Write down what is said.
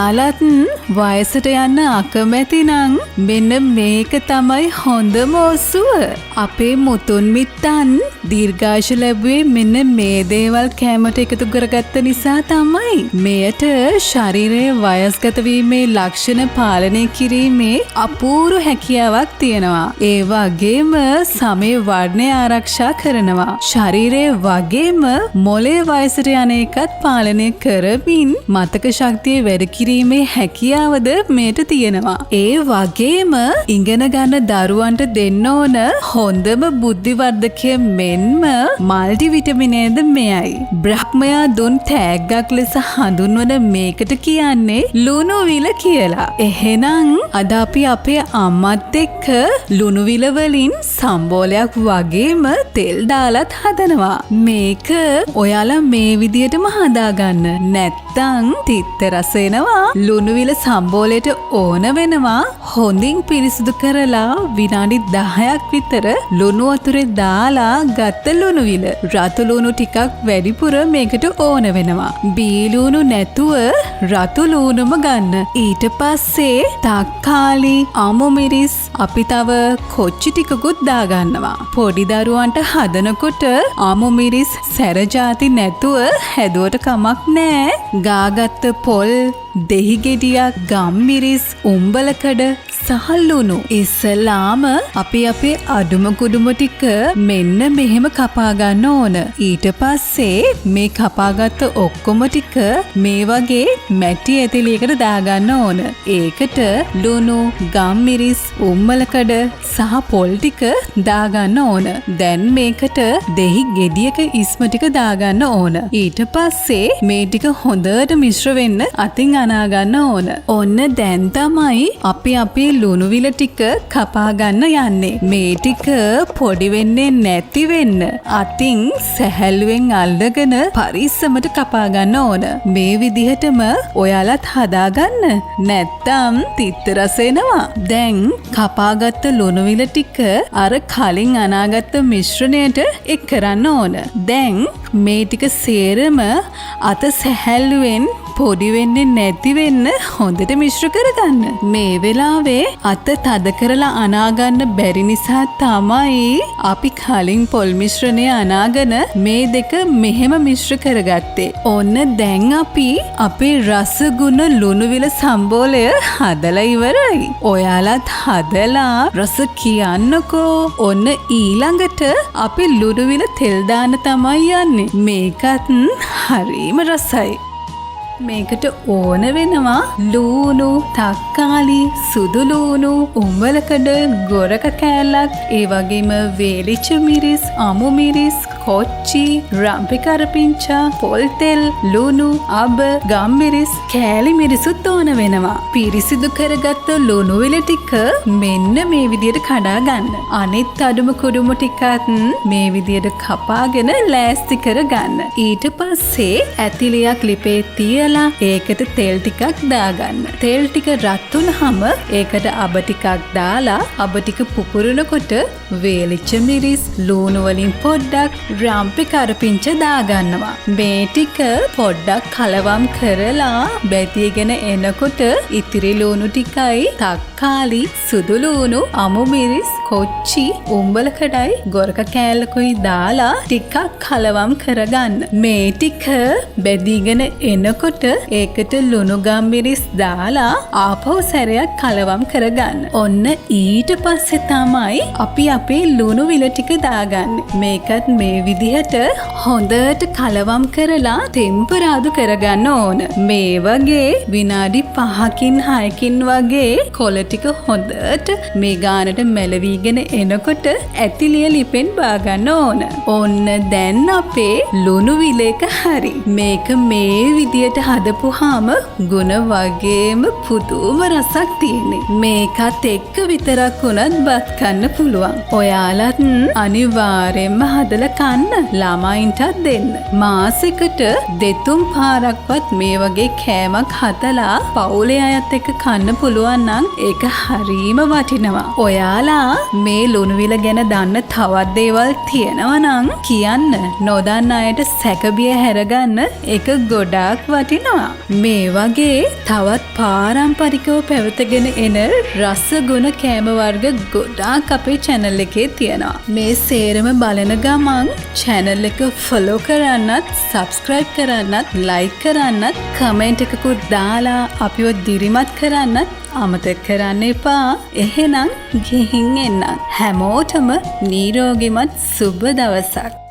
ඔයාලත් වයසට යන්න අකමැති නම් මෙන්න මේක තමයි හොඳම ඔසුව. අපේ මුතුන් මිත්තන් දීර්ඝායුෂ ලැබුවේ මෙන්න මේ දේවල් කෑමට එකතු කරගත්ත නිසා තමයි. මෙයට ශරීරයේ වයස්ගත වීමේ ලක්ෂණ පාලනය කිරීමේ අපූර්ව හැකියාවක් තියෙනවා. ඒ වගේම සමේ වර්ණය ආරක්ෂා කරනවා. ශරීරයේ වගේම මොලේ වයසට යන එකත් පාලනය කරමින් මතක ශක්තිය වැඩි කිරීමේ හැකියාවද මේට තියෙනවා. ඒ වගේම ඉගෙන ගන්න දරුවන්ට දෙන්න ඕන හොඳම බුද්ධිවර්ධකය මෙන්ම මල්ටි විටමිනේද මෙයයි. බ්‍රහ්මයා දුන් තෑග්ගක් ලෙස හඳුන්වන මේකට කියන්නේ ලුණු විල කියලා. එහෙනම් අද අපි අපේ අම්මත් එක්ක ලුණු විල වලින් සම්බෝලයක් වගේම තෙල් දාලත් හදනවා. මේක ඔයාලා මේ විදියටම හදාගන්න. නැත්තම් තිත්ත රස එනවා. ලුණු විල සම්බෝලයට ඕන වෙනවා හොඳින් පිරිසිදු කරලා විනාඩි 10ක් විතර ලුණු වතුරේ දාලා ගත්ත ලුණු විල. රතු ලුණු ටිකක් වැඩිපුර මේකට ඕන වෙනවා. බී ලුණු නැතුව රතු ලුණුම ගන්න. ඊට පස්සේ තක්කාලි, අමු මිරිස්, අපි තව කොච්චි ටිකකුත් දාගන්නවා. පොඩි දරුවන්ට හදනකොට අමු මිරිස් සැර ಜಾති නැතුව හැදුවට කමක් නෑ. ගාගත්ත පොල්, දෙහි ගෙඩියක්, ගම්මිරිස්, උම්බලකඩ සහ ලුණු. ඉස්සලාම අපි අපේ අඩුම කුඩුම ටික මෙන්න මෙහෙම කපා ගන්න ඕන. ඊට පස්සේ මේ කපාගත්ත ඔක්කොම ටික මේ වගේ මැටි ඇතිලියකට දාගන්න ඕන. ඒකට ලුණු, ගම්මිරිස්, උම්බලකඩ සහ පොල් ටික දාගන්න ඕන. දැන් මේකට දෙහි ගෙඩියක ඉස්ම ටික දාගන්න ඕන. ඊට පස්සේ මේ ටික හොඳට මිශ්‍ර වෙන්න අතින් අනා ගන්න ඕන. ඔන්න දැන් තමයි අපි අපේ ලුණු විල ටික කපා ගන්න යන්නේ. මේ ටික පොඩි වෙන්නේ නැති වෙන්න අතින් සැහැල්ලුවෙන් අල්ලගෙන පරිස්සමට කපා ගන්න ඕන. මේ විදිහටම ඔයාලත් හදාගන්න. නැත්තම් තිත්ත රස එනවා. දැන් කපාගත්ත ලුණු විල ටික අර කලින් අනාගත්ත මිශ්‍රණයට එක් කරන්න ඕන. දැන් මේ ටික සේරම අත සැහැල්ලුවෙන් පොඩි වෙන්නේ නැති වෙන්න හොඳට මිශ්‍ර කරගන්න. මේ වෙලාවේ අත තද කරලා අනාගන්න බැරි නිසා තමයි අපි කලින් පොල් මිශ්‍රණය අනාගෙන මේ දෙක මෙහෙම මිශ්‍ර කරගත්තේ. ඔන්න දැන් අපි අපේ රසගුණ ලුණු විල සම්බෝලය හදලා ඉවරයි. ඔයාලත් හදලා රස කියන්නකෝ. ඔන්න ඊළඟට අපි ලුණු විල තෙල් දාන්න තමයි යන්නේ. මේකත් හරිම රසයි. මේකට ඕන වෙනවා ලූණු, තක්කාලි, සුදු ලූණු, උම්බලකඩ, ගොරක කෑල්ලක්, ඒ වගේම වේලිච්ච මිරිස්, අමු මිරිස්, කොච්චි, රම්පි කරපිංචා, පොල් තෙල්, ලුණු, අබ, ගම්මිරිස්, කෑලි මිරිසුත් ඕන වෙනවා. පිරිසිදු කරගත්ත ලුණු විල ටික මෙන්න මේ විදියට කඩා ගන්න. අනිත් අඩුම කුඩුම ටිකත් මේ විදියට කපාගෙන ලෑස්ති කරගන්න. ඊට පස්සේ ඇතිලියක් ලිපේ තියලා ඒකට තෙල් ටිකක් දාගන්න. තෙල් ටික රත් වුනහම ඒකට අබ ටිකක් දාලා අබ ටික පුපුරනකොට වේලිච්ච මිරිස්, ලුණු වලින් පොඩ්ඩක් රම්පි කරපිංච දාගන්නවා. මේ ටික පොඩ්ඩක් කලවම් කරලා බැතියගෙන එනකොට ඉතිරි ලුණු ටිකයි, තක්කාලි, සුදු ලුණු, අමු මිරිස්, කොච්චි, උම්බලකඩයි, ගොරක කෑල්ලකුයි දාලා ටිකක් කලවම් කරගන්න. මේ ටික බැදීගෙන එනකොට ඒකට ලුණු ගම්මිරිස් දාලා ආපහු සැරයක් කලවම් කරගන්න. ඔන්න ඊට පස්සේ තමයි අපි අපේ ලුණු විල ටික දාගන්නේ. මේකත් මේ විදිහට හොඳට කලවම් කරලා ටෙම්පරාදු කරගන්න ඕන. මේ වගේ විනාඩි 5කින් 6කින් වගේ කොළ ටික හොඳට මේ ගානට මැලවිගෙන එනකොට ඇතිලිය ලිපෙන් බාගන්න ඕන. ඔන්න දැන් අපේ ලුණු විල එක හරි. මේක මේ විදියට හදපුවාම ගුණ වගේම පුදුම රසක් තියෙන්නේ. මේකත් එක්ක විතරක් වුණත් බත් කන්න පුළුවන්. ඔයාලත් අනිවාර්යෙන්ම හදලා කන්න. ළමයින්ටත් දෙන්න. මාසෙකට 2-3 පාරක්වත් මේ වගේ කෑමක් හදලා පවුලේ අයත් එක්ක කන්න පුළුවන් නම් ඒක හරීම වටිනවා. ඔයාලා මේ ලුණු විල ගැන දන්න තවත් දේවල් තියෙනවා නම් කියන්න. නොදන්න අයට සැකබිය හැරගන්න ඒක ගොඩාක් වටිනවා. වටිනවා. මේ වගේ තවත් පාරම්පරිකව පැවතගෙන එන රස ගුණ කෑම වර්ග ගොඩාක් අපේ channel එකේ තියෙනවා. මේ සේරම බලන ගමන් channel එක follow කරන්නත්, subscribe කරන්නත්, like කරන්නත්, comment එකකුත් දාලා අපිව දිරිමත් කරන්නත් අමතක කරන්න එපා. එහෙනම් ගිහින් එන්න. හැමෝටම නිරෝගිමත් සුබ දවසක්.